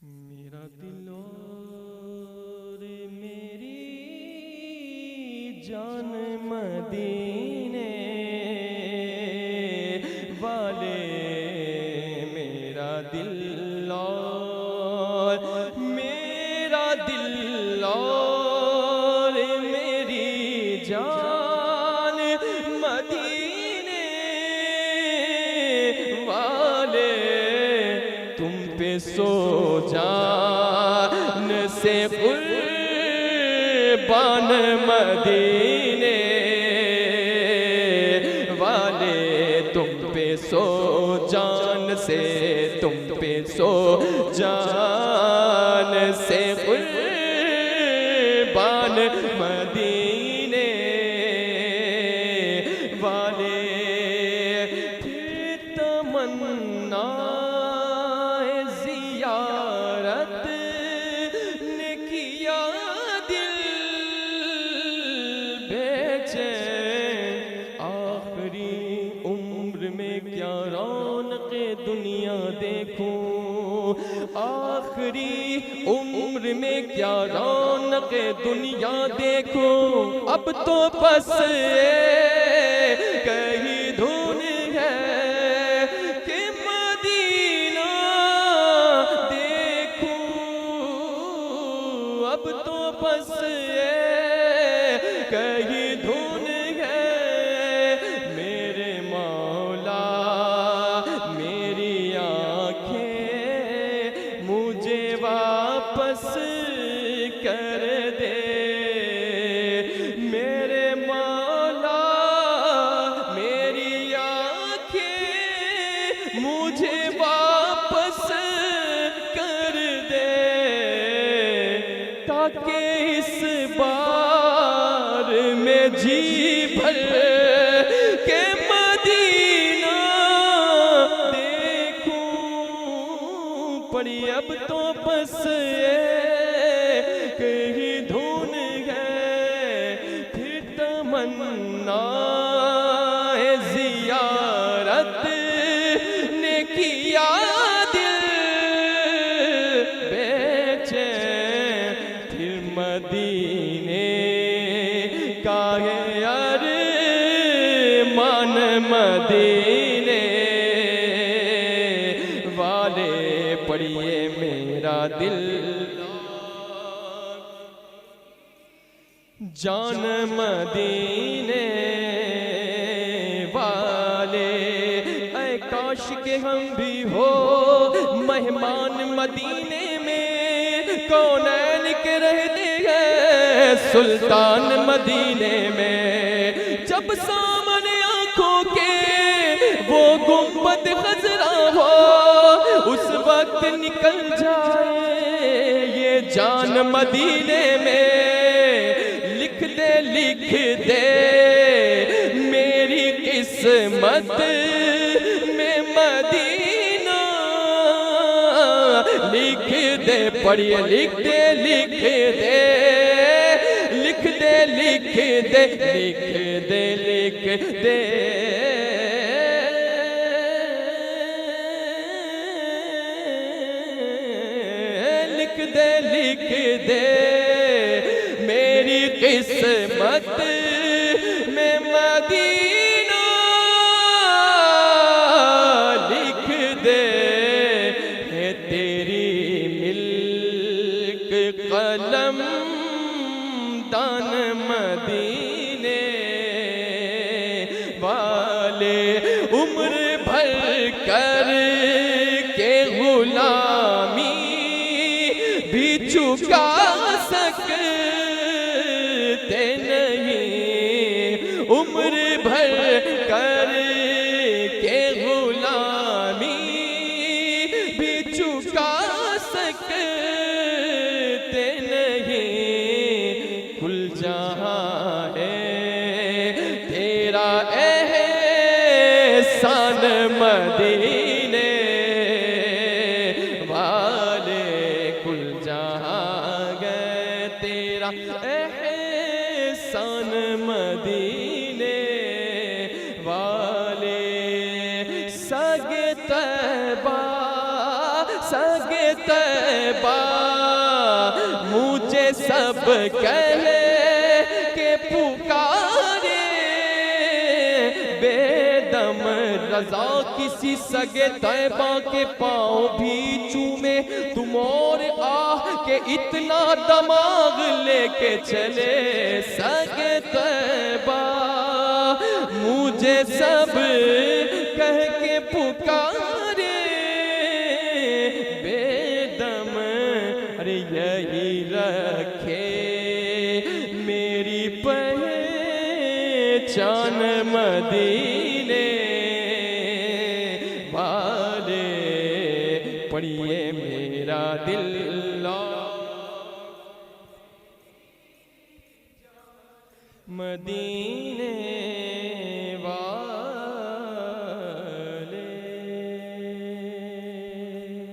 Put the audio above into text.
मेरा दिल और मेरी जान मदीने वाले, मेरा दिल और मेरा दिल और मेरी जान मदीने वाले, तुम पे सो जान से कुर्बान मदीने वाले, तुम पे सो जान से, तुम पे सो जान से कुर्बान मदीने वाले। फिर तमन्ना क्या रौनक़े दुनिया देखूं, आखिरी उम्र में क्या रौनक़े दुनिया देखूं। अब तो बस कहीं धुन है कि मदीना देखूं, अब तो बस कहीं धुन है। मेरे मौला मेरी आँखें मुझे वापस कर दे, मेरे मौला मेरी आँखें मुझे वापस कर दे, ताकि इस बार में जी भर के मदीना देखूं। पड़ी अब तो बस कहीं धुन है, फिर तमन्ना ज़ियारत ने किया दिल बेचैन। फिर मदीने का है अरमान मदीने वाले, पढ़िए मेरा दिल जान मदीने वाले। ऐ काश के हम भी हो मेहमान मदीने में, कौनैन के रहते हैं सुल्तान मदीने में। जब सामने आंखों के वो गुंबद खजरा हो, उस वक्त निकल जाए ये जान मदीने में। लिख दे मेरी किस्मत में मदीना, लिख दे पढ़िए लिख दे लिख दे लिख दे लिख दे लिख दे लिख दे लिख दे लिख दे मेरी किस्मत में मदीना, लिख दे है तेरी मिल्क कलम दान मदीने वाले। उम्र भर कर के गुलामी भी चुका सकते नहीं, उम्र भर कर के गुलामी भी चुका सकते नहीं। कुल जहां है तेरा एहसान मदीने वाले, कुल जहां गए तेरा एहसान मदीने वाले। सगे तैबा सगे तैबा, मुझे सब कहे के पुकारे, बेदम रजा किसी सगे तैबा के पाँव भी चूमे, तुम और आह के इतना दमाग लेके चले सगे तैबा, मुझे सब कह के पुकारे, बेदम अरे यही रखे मेरी पहचान मदीने वाले, पढ़िए मेरा दिल मदीने